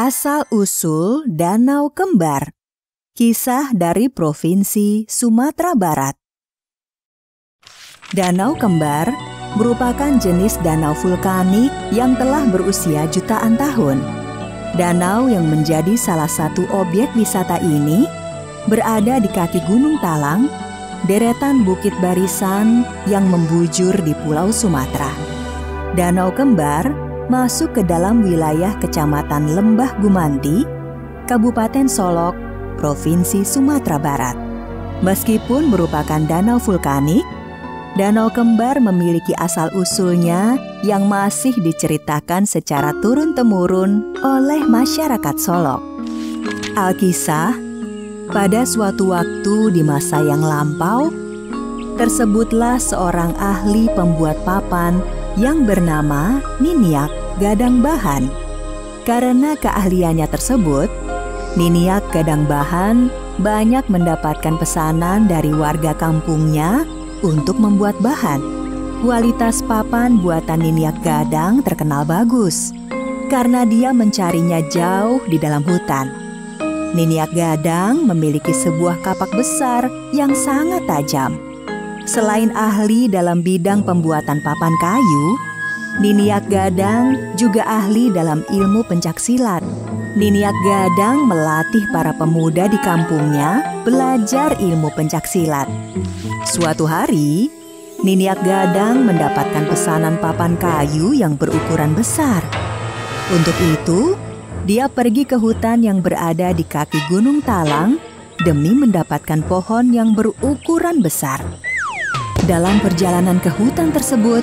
Asal-usul Danau Kembar. Kisah dari Provinsi Sumatera Barat. Danau Kembar merupakan jenis danau vulkanik yang telah berusia jutaan tahun. Danau yang menjadi salah satu objek wisata ini berada di kaki Gunung Talang, deretan bukit barisan yang membujur di Pulau Sumatera. Danau Kembar masuk ke dalam wilayah Kecamatan Lembah Gumanti, Kabupaten Solok, Provinsi Sumatera Barat. Meskipun merupakan danau vulkanik, Danau Kembar memiliki asal-usulnya yang masih diceritakan secara turun-temurun oleh masyarakat Solok. Alkisah, pada suatu waktu di masa yang lampau, tersebutlah seorang ahli pembuat papan yang bernama Niniak Gadang Bahan. Karena keahliannya tersebut, Niniak Gadang Bahan banyak mendapatkan pesanan dari warga kampungnya untuk membuat bahan. Kualitas papan buatan Niniak Gadang terkenal bagus karena dia mencarinya jauh di dalam hutan. Niniak Gadang memiliki sebuah kapak besar yang sangat tajam. Selain ahli dalam bidang pembuatan papan kayu, Niniak Gadang juga ahli dalam ilmu pencaksilat. Niniak Gadang melatih para pemuda di kampungnya belajar ilmu pencaksilat. Suatu hari, Niniak Gadang mendapatkan pesanan papan kayu yang berukuran besar. Untuk itu, dia pergi ke hutan yang berada di kaki Gunung Talang demi mendapatkan pohon yang berukuran besar. Dalam perjalanan ke hutan tersebut,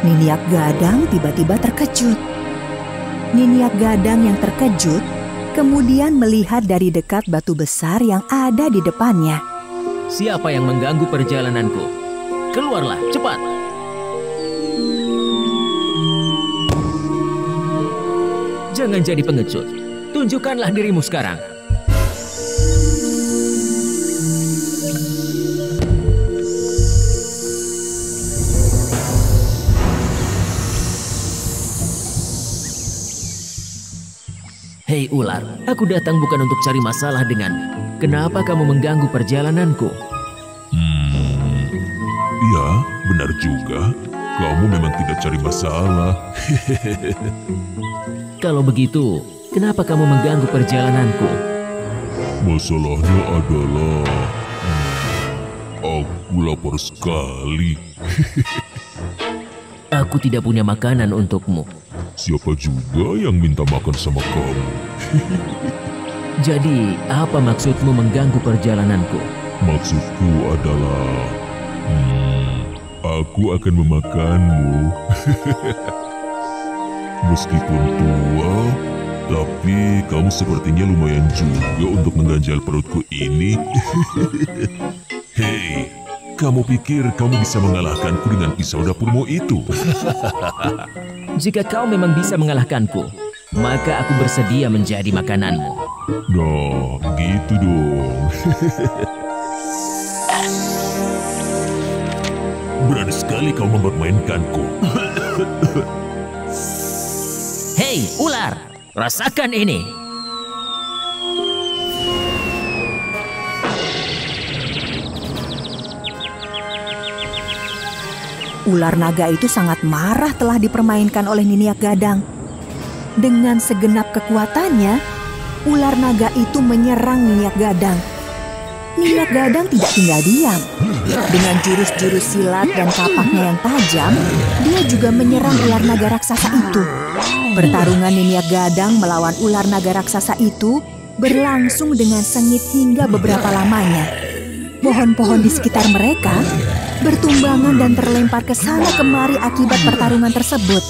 Niniak Gadang tiba-tiba terkejut. Niniak Gadang yang terkejut kemudian melihat dari dekat batu besar yang ada di depannya. Siapa yang mengganggu perjalananku? Keluarlah, cepat! Jangan jadi pengecut. Tunjukkanlah dirimu sekarang. Hei ular, aku datang bukan untuk cari masalah denganmu. Kenapa kamu mengganggu perjalananku? Ya, benar juga. Kamu memang tidak cari masalah. Kalau begitu, kenapa kamu mengganggu perjalananku? Masalahnya adalah... aku lapar sekali. Aku tidak punya makanan untukmu. Siapa juga yang minta makan sama kamu? Jadi, apa maksudmu mengganggu perjalananku? Maksudku adalah... aku akan memakanmu. Meskipun tua, tapi kamu sepertinya lumayan juga untuk mengganjal perutku ini. Hei, kamu pikir kamu bisa mengalahkanku dengan pisau dapurmu itu? Jika kau memang bisa mengalahkanku, maka aku bersedia menjadi makananmu. Nah, gitu dong. Berani sekali kau mempermainkanku. Hei, ular! Rasakan ini! Ular naga itu sangat marah telah dipermainkan oleh Niniak Gadang. Dengan segenap kekuatannya, ular naga itu menyerang Niniak Gadang. Niniak Gadang tidak tinggal diam. Dengan jurus-jurus silat dan kapaknya yang tajam, dia juga menyerang ular naga raksasa itu. Pertarungan Niniak Gadang melawan ular naga raksasa itu berlangsung dengan sengit hingga beberapa lamanya. Pohon-pohon di sekitar mereka bertumbangan dan terlempar ke sana kemari akibat pertarungan tersebut.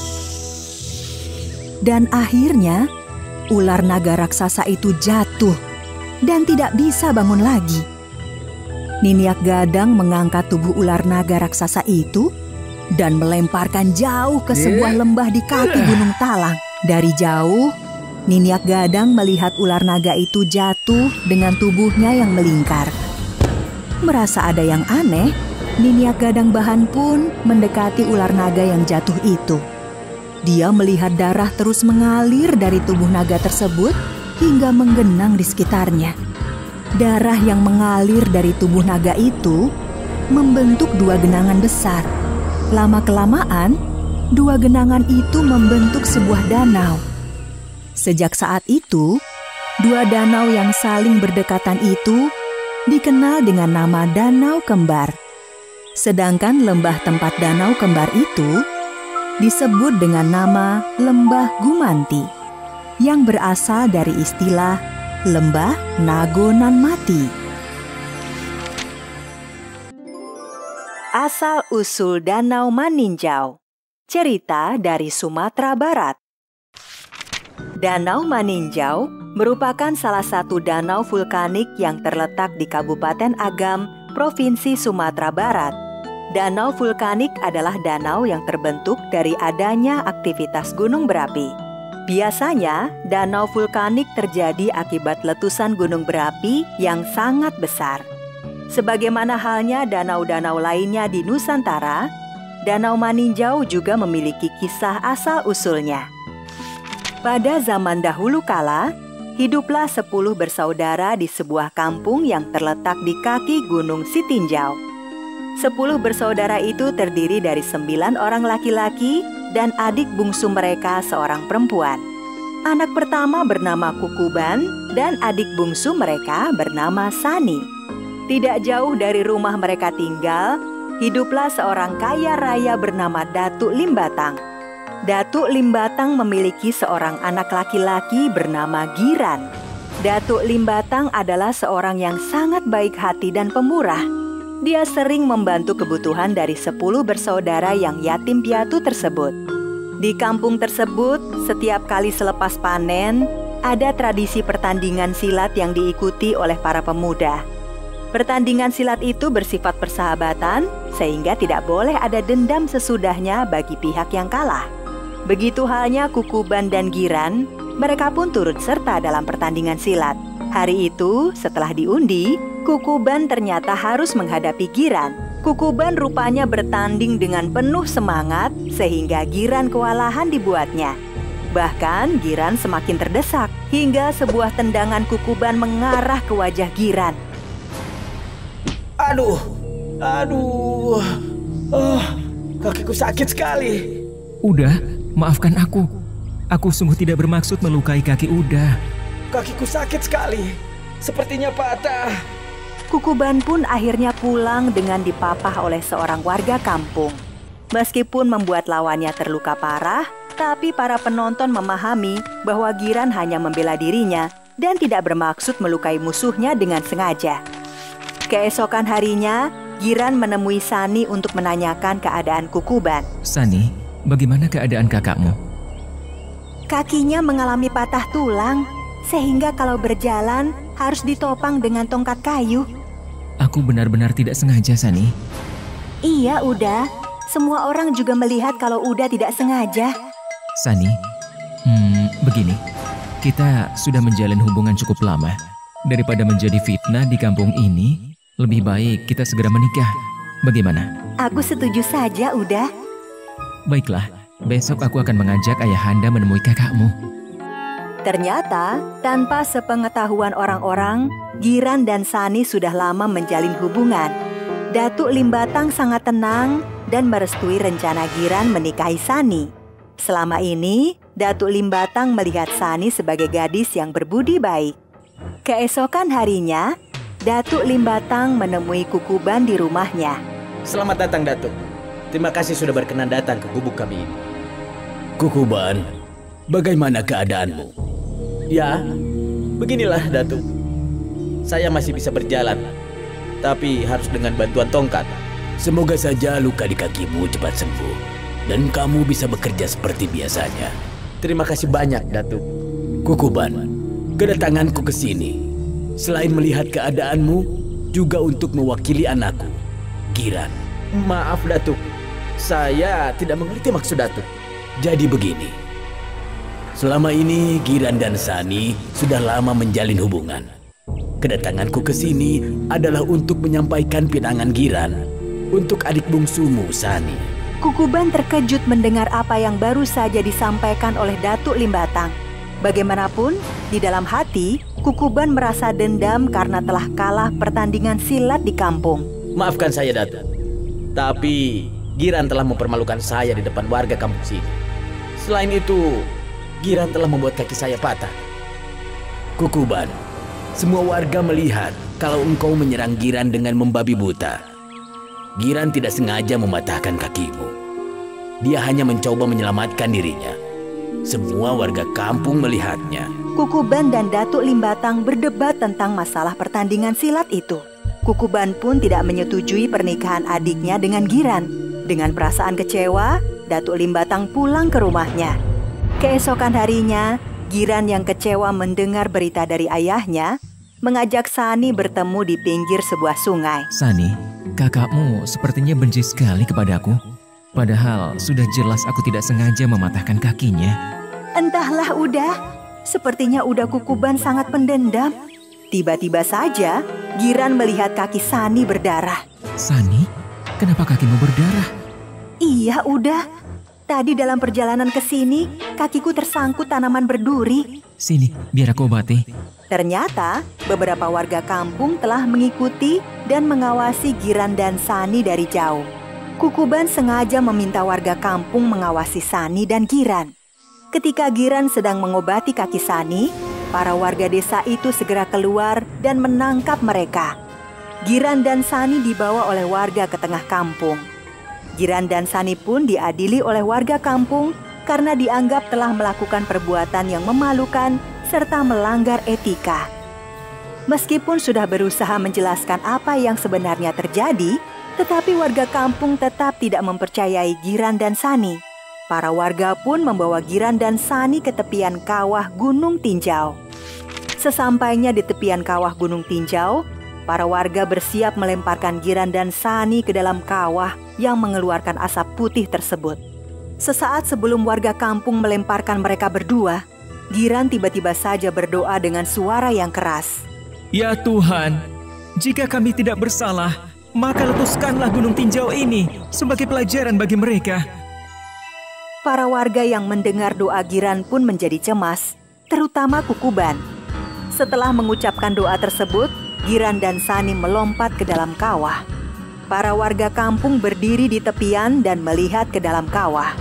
Dan akhirnya, ular naga raksasa itu jatuh dan tidak bisa bangun lagi. Niniak Gadang mengangkat tubuh ular naga raksasa itu dan melemparkan jauh ke sebuah lembah di kaki Gunung Talang. Dari jauh, Niniak Gadang melihat ular naga itu jatuh dengan tubuhnya yang melingkar. Merasa ada yang aneh, Niniak Gadang Bahan pun mendekati ular naga yang jatuh itu. Dia melihat darah terus mengalir dari tubuh naga tersebut hingga menggenang di sekitarnya. Darah yang mengalir dari tubuh naga itu membentuk 2 genangan besar. Lama-kelamaan, 2 genangan itu membentuk sebuah danau. Sejak saat itu, 2 danau yang saling berdekatan itu dikenal dengan nama Danau Kembar. Sedangkan lembah tempat danau kembar itu disebut dengan nama Lembah Gumanti, yang berasal dari istilah Lembah Nago Nan Mati. Asal-usul Danau Maninjau. Cerita dari Sumatera Barat. Danau Maninjau merupakan salah satu danau vulkanik yang terletak di Kabupaten Agam, Provinsi Sumatera Barat. Danau vulkanik adalah danau yang terbentuk dari adanya aktivitas gunung berapi. Biasanya, danau vulkanik terjadi akibat letusan gunung berapi yang sangat besar. Sebagaimana halnya danau-danau lainnya di Nusantara, Danau Maninjau juga memiliki kisah asal-usulnya. Pada zaman dahulu kala, hiduplah 10 bersaudara di sebuah kampung yang terletak di kaki Gunung Sitinjau. 10 bersaudara itu terdiri dari 9 orang laki-laki dan adik bungsu mereka seorang perempuan. Anak pertama bernama Kukuban dan adik bungsu mereka bernama Sani. Tidak jauh dari rumah mereka tinggal, hiduplah seorang kaya raya bernama Datuk Limbatang. Datuk Limbatang memiliki seorang anak laki-laki bernama Giran. Datuk Limbatang adalah seorang yang sangat baik hati dan pemurah. Dia sering membantu kebutuhan dari 10 bersaudara yang yatim piatu tersebut. Di kampung tersebut, setiap kali selepas panen, ada tradisi pertandingan silat yang diikuti oleh para pemuda. Pertandingan silat itu bersifat persahabatan, sehingga tidak boleh ada dendam sesudahnya bagi pihak yang kalah. Begitu halnya Kukuban dan Giran, mereka pun turut serta dalam pertandingan silat. Hari itu, setelah diundi, Kukuban ternyata harus menghadapi Giran. Kukuban rupanya bertanding dengan penuh semangat, sehingga Giran kewalahan dibuatnya. Bahkan Giran semakin terdesak, hingga sebuah tendangan Kukuban mengarah ke wajah Giran. Aduh, kakiku sakit sekali. Udah, maafkan aku. Aku sungguh tidak bermaksud melukai kaki Uda. Kakiku sakit sekali, sepertinya patah. Kukuban pun akhirnya pulang dengan dipapah oleh seorang warga kampung. Meskipun membuat lawannya terluka parah, tapi para penonton memahami bahwa Giran hanya membela dirinya dan tidak bermaksud melukai musuhnya dengan sengaja. Keesokan harinya, Giran menemui Sani untuk menanyakan keadaan Kukuban. Sani, bagaimana keadaan kakakmu? Kakinya mengalami patah tulang, sehingga kalau berjalan harus ditopang dengan tongkat kayu. Aku benar-benar tidak sengaja, Sani. Iya, Uda. Semua orang juga melihat kalau Uda tidak sengaja. Sani, begini. Kita sudah menjalin hubungan cukup lama. Daripada menjadi fitnah di kampung ini, lebih baik kita segera menikah. Bagaimana? Aku setuju saja, Uda. Baiklah, besok aku akan mengajak ayahanda menemui kakakmu. Ternyata, tanpa sepengetahuan orang-orang, Giran dan Sani sudah lama menjalin hubungan. Datuk Limbatang sangat tenang dan merestui rencana Giran menikahi Sani. Selama ini, Datuk Limbatang melihat Sani sebagai gadis yang berbudi baik. Keesokan harinya, Datuk Limbatang menemui Kukuban di rumahnya. Selamat datang, Datuk. Terima kasih sudah berkenan datang ke gubuk kami ini. Kukuban, bagaimana keadaanmu? Ya, beginilah, Datuk. Saya masih bisa berjalan, tapi harus dengan bantuan tongkat. Semoga saja luka di kakimu cepat sembuh dan kamu bisa bekerja seperti biasanya. Terima kasih banyak, Datuk. Kukuban, kedatanganku ke sini selain melihat keadaanmu juga untuk mewakili anakku, Giran. Maaf, Datuk. Saya tidak mengerti maksud Datuk. Jadi begini. Selama ini Giran dan Sani sudah lama menjalin hubungan. Kedatanganku ke sini adalah untuk menyampaikan pinangan Giran untuk adik bungsumu Sani. Kukuban terkejut mendengar apa yang baru saja disampaikan oleh Datuk Limbatang. Bagaimanapun, di dalam hati, Kukuban merasa dendam karena telah kalah pertandingan silat di kampung. Maafkan saya, Datuk. Tapi Giran telah mempermalukan saya di depan warga kampung sini. Selain itu, Giran telah membuat kaki saya patah. Kukuban, semua warga melihat kalau engkau menyerang Giran dengan membabi buta. Giran tidak sengaja mematahkan kakimu. Dia hanya mencoba menyelamatkan dirinya. Semua warga kampung melihatnya. Kukuban dan Datuk Limbatang berdebat tentang masalah pertandingan silat itu. Kukuban pun tidak menyetujui pernikahan adiknya dengan Giran. Dengan perasaan kecewa, Datuk Limbatang pulang ke rumahnya. Keesokan harinya, Giran yang kecewa mendengar berita dari ayahnya, mengajak Sani bertemu di pinggir sebuah sungai. Sani, kakakmu sepertinya benci sekali kepadaku. Padahal sudah jelas aku tidak sengaja mematahkan kakinya. Entahlah udah, sepertinya udah Kukuban sangat pendendam. Tiba-tiba saja, Giran melihat kaki Sani berdarah. Sani, kenapa kakimu berdarah? Iya udah, tadi dalam perjalanan ke sini, kakiku tersangkut tanaman berduri. Sini, biar aku obati. Ternyata, beberapa warga kampung telah mengikuti dan mengawasi Giran dan Sani dari jauh. Kukuban sengaja meminta warga kampung mengawasi Sani dan Giran. Ketika Giran sedang mengobati kaki Sani, para warga desa itu segera keluar dan menangkap mereka. Giran dan Sani dibawa oleh warga ke tengah kampung. Giran dan Sani pun diadili oleh warga kampung karena dianggap telah melakukan perbuatan yang memalukan serta melanggar etika. Meskipun sudah berusaha menjelaskan apa yang sebenarnya terjadi, tetapi warga kampung tetap tidak mempercayai Giran dan Sani. Para warga pun membawa Giran dan Sani ke tepian kawah Gunung Tinjau. Sesampainya di tepian kawah Gunung Tinjau, para warga bersiap melemparkan Giran dan Sani ke dalam kawah yang mengeluarkan asap putih tersebut. Sesaat sebelum warga kampung melemparkan mereka berdua, Giran tiba-tiba saja berdoa dengan suara yang keras. Ya Tuhan, jika kami tidak bersalah, maka letuskanlah Gunung Tinjau ini sebagai pelajaran bagi mereka. Para warga yang mendengar doa Giran pun menjadi cemas, terutama Kukuban. Setelah mengucapkan doa tersebut, Giran dan Sani melompat ke dalam kawah. Para warga kampung berdiri di tepian dan melihat ke dalam kawah.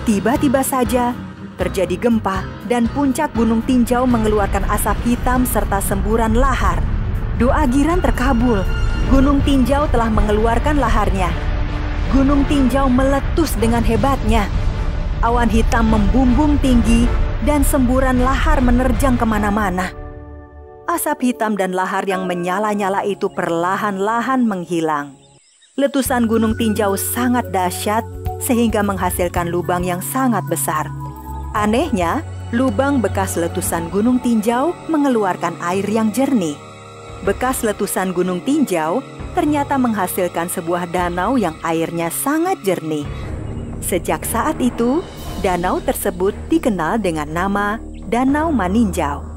Tiba-tiba saja terjadi gempa dan puncak Gunung Tinjau mengeluarkan asap hitam serta semburan lahar. Doa Giran terkabul. Gunung Tinjau telah mengeluarkan laharnya. Gunung Tinjau meletus dengan hebatnya. Awan hitam membumbung tinggi dan semburan lahar menerjang kemana-mana. Asap hitam dan lahar yang menyala-nyala itu perlahan-lahan menghilang. Letusan Gunung Tinjau sangat dahsyat sehingga menghasilkan lubang yang sangat besar. Anehnya, lubang bekas letusan Gunung Tinjau mengeluarkan air yang jernih. Bekas letusan Gunung Tinjau ternyata menghasilkan sebuah danau yang airnya sangat jernih. Sejak saat itu, danau tersebut dikenal dengan nama Danau Maninjau.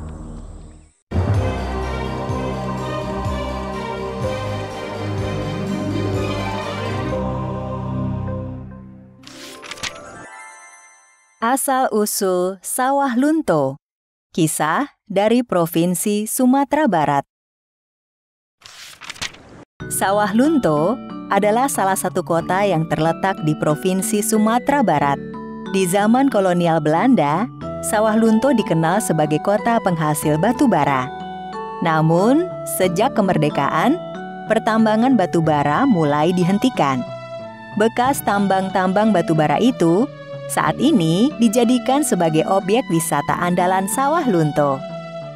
Asal-usul Sawah Lunto. Kisah dari Provinsi Sumatera Barat. Sawah Lunto adalah salah satu kota yang terletak di Provinsi Sumatera Barat. Di zaman kolonial Belanda, Sawah Lunto dikenal sebagai kota penghasil batu bara. Namun, sejak kemerdekaan, pertambangan batu bara mulai dihentikan. Bekas tambang-tambang batu bara itu saat ini dijadikan sebagai objek wisata andalan Sawah Lunto.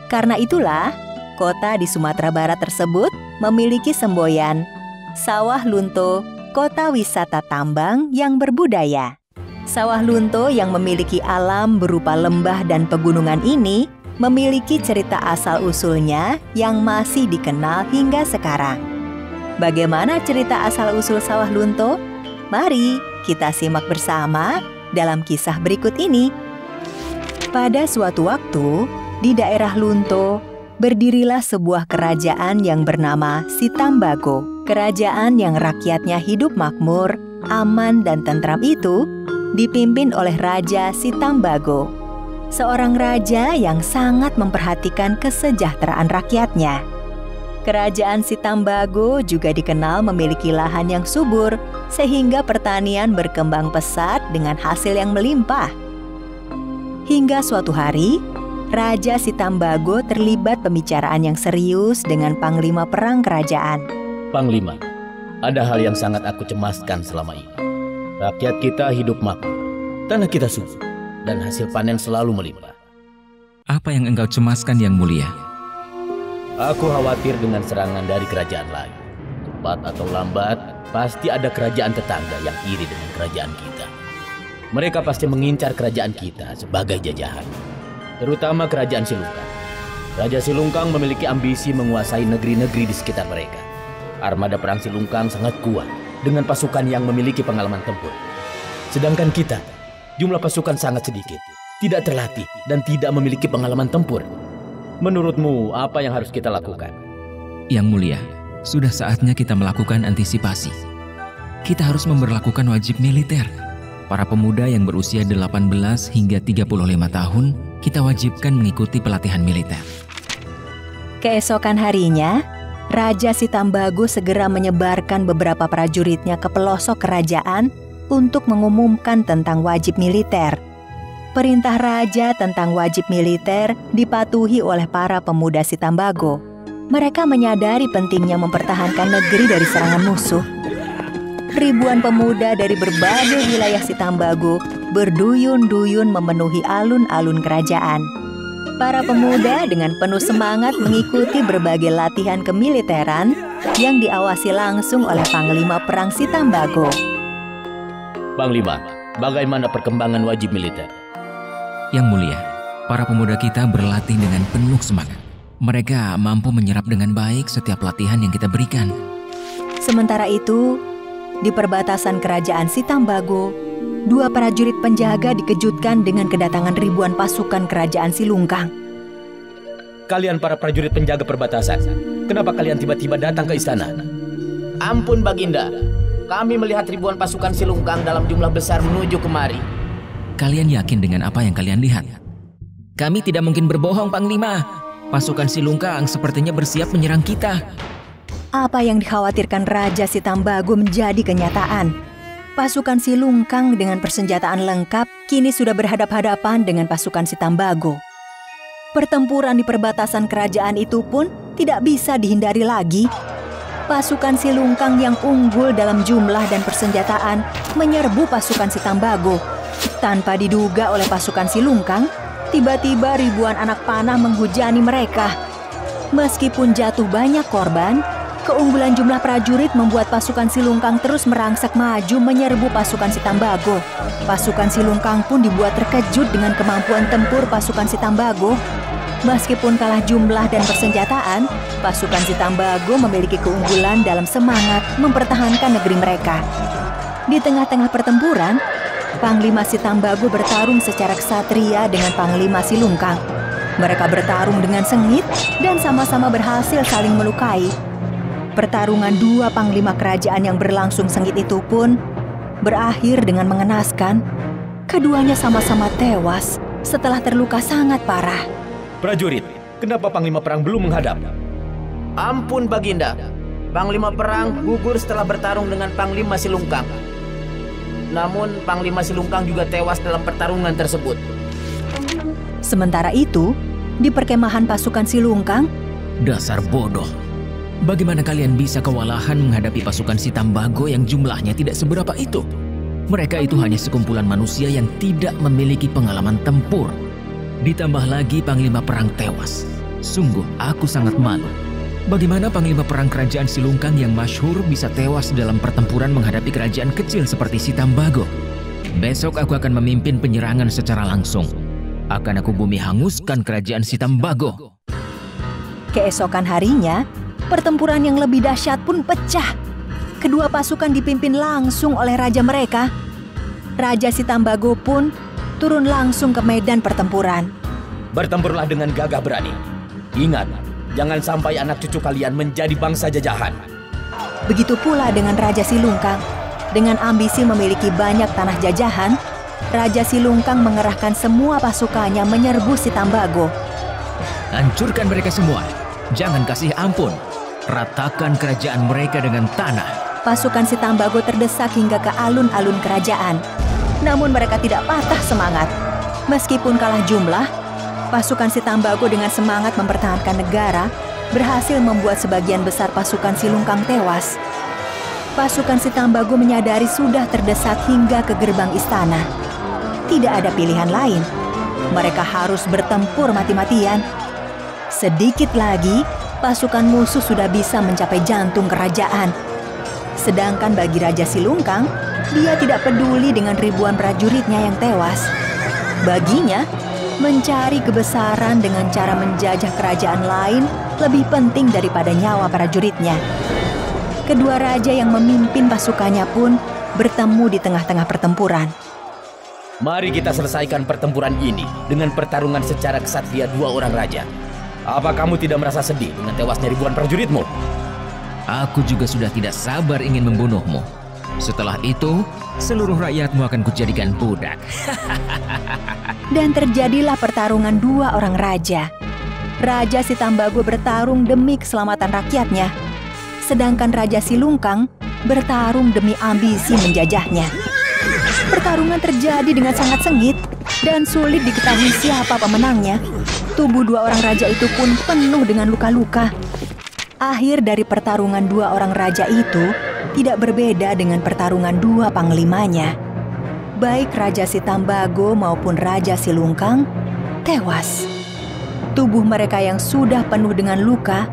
Karena itulah, kota di Sumatera Barat tersebut memiliki semboyan Sawah Lunto, kota wisata tambang yang berbudaya. Sawah Lunto yang memiliki alam berupa lembah dan pegunungan ini memiliki cerita asal-usulnya yang masih dikenal hingga sekarang. Bagaimana cerita asal-usul Sawah Lunto? Mari kita simak bersama dalam kisah berikut ini. Pada suatu waktu, di daerah Lunto, berdirilah sebuah kerajaan yang bernama Sitambago. Kerajaan yang rakyatnya hidup makmur aman dan tentram itu dipimpin oleh Raja Sitambago, seorang raja yang sangat memperhatikan kesejahteraan rakyatnya. Kerajaan Sitambago juga dikenal memiliki lahan yang subur, sehingga pertanian berkembang pesat dengan hasil yang melimpah. Hingga suatu hari, Raja Sitambago terlibat pembicaraan yang serius dengan Panglima Perang Kerajaan. Panglima, ada hal yang sangat aku cemaskan selama ini. Rakyat kita hidup makmur, tanah kita subur, dan hasil panen selalu melimpah. Apa yang engkau cemaskan, Yang Mulia? Aku khawatir dengan serangan dari kerajaan lain. Cepat atau lambat, pasti ada kerajaan tetangga yang iri dengan kerajaan kita. Mereka pasti mengincar kerajaan kita sebagai jajahan, terutama kerajaan Silungkang. Raja Silungkang memiliki ambisi menguasai negeri-negeri di sekitar mereka. Armada perang Silungkang sangat kuat dengan pasukan yang memiliki pengalaman tempur. Sedangkan kita, jumlah pasukan sangat sedikit, tidak terlatih, dan tidak memiliki pengalaman tempur. Menurutmu, apa yang harus kita lakukan? Yang Mulia, sudah saatnya kita melakukan antisipasi. Kita harus memberlakukan wajib militer. Para pemuda yang berusia 18 hingga 35 tahun, kita wajibkan mengikuti pelatihan militer. Keesokan harinya, Raja Sitambago segera menyebarkan beberapa prajuritnya ke pelosok kerajaan untuk mengumumkan tentang wajib militer. Perintah raja tentang wajib militer dipatuhi oleh para pemuda Sitambago. Mereka menyadari pentingnya mempertahankan negeri dari serangan musuh. Ribuan pemuda dari berbagai wilayah Sitambago berduyun-duyun memenuhi alun-alun kerajaan. Para pemuda dengan penuh semangat mengikuti berbagai latihan kemiliteran yang diawasi langsung oleh Panglima Perang Sitambago. Panglima, bagaimana perkembangan wajib militer? Yang Mulia, para pemuda kita berlatih dengan penuh semangat. Mereka mampu menyerap dengan baik setiap latihan yang kita berikan. Sementara itu, di perbatasan kerajaan Sitambago, 2 prajurit penjaga dikejutkan dengan kedatangan ribuan pasukan kerajaan Silungkang. Kalian para prajurit penjaga perbatasan, kenapa kalian tiba-tiba datang ke istana? Ampun Baginda, kami melihat ribuan pasukan Silungkang dalam jumlah besar menuju kemari. Kalian yakin dengan apa yang kalian lihat? Kami tidak mungkin berbohong, Panglima. Pasukan Silungkang sepertinya bersiap menyerang kita. Apa yang dikhawatirkan Raja Sitambago menjadi kenyataan. Pasukan Silungkang dengan persenjataan lengkap kini sudah berhadap-hadapan dengan pasukan Sitambago. Pertempuran di perbatasan kerajaan itu pun tidak bisa dihindari lagi. Pasukan Silungkang yang unggul dalam jumlah dan persenjataan menyerbu pasukan Sitambago. Tanpa diduga oleh pasukan Silungkang, tiba-tiba ribuan anak panah menghujani mereka. Meskipun jatuh banyak korban, keunggulan jumlah prajurit membuat pasukan Silungkang terus merangsek maju menyerbu pasukan Sitambago. Pasukan Silungkang pun dibuat terkejut dengan kemampuan tempur pasukan Sitambago. Meskipun kalah jumlah dan persenjataan, pasukan Sitambago memiliki keunggulan dalam semangat mempertahankan negeri mereka. Di tengah-tengah pertempuran, Panglima Sitambago bertarung secara ksatria dengan Panglima Silungkang. Mereka bertarung dengan sengit dan sama-sama berhasil saling melukai. Pertarungan 2 panglima kerajaan yang berlangsung sengit itu pun berakhir dengan mengenaskan. Keduanya sama-sama tewas setelah terluka sangat parah. Prajurit, kenapa Panglima Perang belum menghadap? Ampun Baginda, Panglima Perang gugur setelah bertarung dengan Panglima Silungkang. Namun Panglima Silungkang juga tewas dalam pertarungan tersebut. Sementara itu, di perkemahan pasukan Silungkang, Dasar bodoh. Bagaimana kalian bisa kewalahan menghadapi pasukan Sitambago yang jumlahnya tidak seberapa itu? Mereka itu hanya sekumpulan manusia yang tidak memiliki pengalaman tempur. Ditambah lagi Panglima Perang tewas. Sungguh aku sangat malu. Bagaimana Panglima Perang Kerajaan Silungkang yang masyhur bisa tewas dalam pertempuran menghadapi kerajaan kecil seperti Sitambago? Besok aku akan memimpin penyerangan secara langsung. Akan aku bumi hanguskan kerajaan Sitambago. Keesokan harinya, pertempuran yang lebih dahsyat pun pecah. Kedua pasukan dipimpin langsung oleh raja mereka. Raja Sitambago pun turun langsung ke medan pertempuran. Bertempurlah dengan gagah berani. Ingat, jangan sampai anak cucu kalian menjadi bangsa jajahan. Begitu pula dengan Raja Silungkang. Dengan ambisi memiliki banyak tanah jajahan, Raja Silungkang mengerahkan semua pasukannya menyerbu Sitambago. Hancurkan mereka semua. Jangan kasih ampun. Ratakan kerajaan mereka dengan tanah. Pasukan Sitambago terdesak hingga ke alun-alun kerajaan. Namun mereka tidak patah semangat. Meskipun kalah jumlah, pasukan Sitambago dengan semangat mempertahankan negara berhasil membuat sebagian besar pasukan Silungkang tewas. Pasukan Sitambago menyadari sudah terdesak hingga ke gerbang istana. Tidak ada pilihan lain. Mereka harus bertempur mati-matian. Sedikit lagi, pasukan musuh sudah bisa mencapai jantung kerajaan. Sedangkan bagi Raja Silungkang, dia tidak peduli dengan ribuan prajuritnya yang tewas. Baginya, mencari kebesaran dengan cara menjajah kerajaan lain lebih penting daripada nyawa prajuritnya. Kedua raja yang memimpin pasukannya pun bertemu di tengah-tengah pertempuran. Mari kita selesaikan pertempuran ini dengan pertarungan secara kesatria dua orang raja. Apa kamu tidak merasa sedih dengan tewasnya ribuan prajuritmu? Aku juga sudah tidak sabar ingin membunuhmu. Setelah itu, seluruh rakyatmu akan kujadikan budak. Dan terjadilah pertarungan dua orang raja. Raja Sitambago bertarung demi keselamatan rakyatnya. Sedangkan Raja Silungkang bertarung demi ambisi menjajahnya. Pertarungan terjadi dengan sangat sengit dan sulit diketahui siapa pemenangnya. Tubuh dua orang raja itu pun penuh dengan luka-luka. Akhir dari pertarungan dua orang raja itu tidak berbeda dengan pertarungan dua panglimanya. Baik Raja Sitambago maupun Raja Silungkang tewas. Tubuh mereka yang sudah penuh dengan luka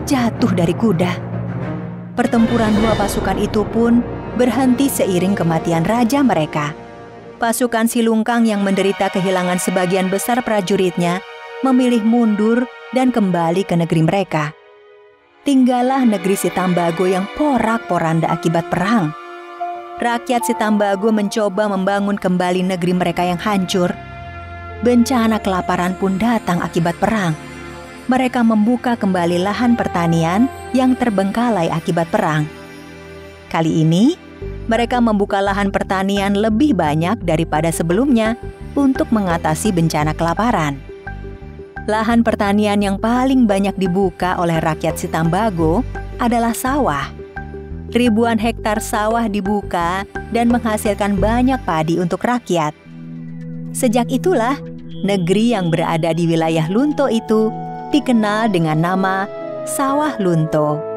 jatuh dari kuda. Pertempuran dua pasukan itu pun berhenti seiring kematian raja mereka. Pasukan Silungkang yang menderita kehilangan sebagian besar prajuritnya memilih mundur dan kembali ke negeri mereka. Tinggallah negeri Sitambago yang porak-poranda akibat perang. Rakyat Sitambago mencoba membangun kembali negeri mereka yang hancur. Bencana kelaparan pun datang akibat perang. Mereka membuka kembali lahan pertanian yang terbengkalai akibat perang. Kali ini, mereka membuka lahan pertanian lebih banyak daripada sebelumnya untuk mengatasi bencana kelaparan. Lahan pertanian yang paling banyak dibuka oleh rakyat Sitambago adalah sawah. Ribuan hektar sawah dibuka dan menghasilkan banyak padi untuk rakyat. Sejak itulah, negeri yang berada di wilayah Lunto itu dikenal dengan nama Sawah Lunto.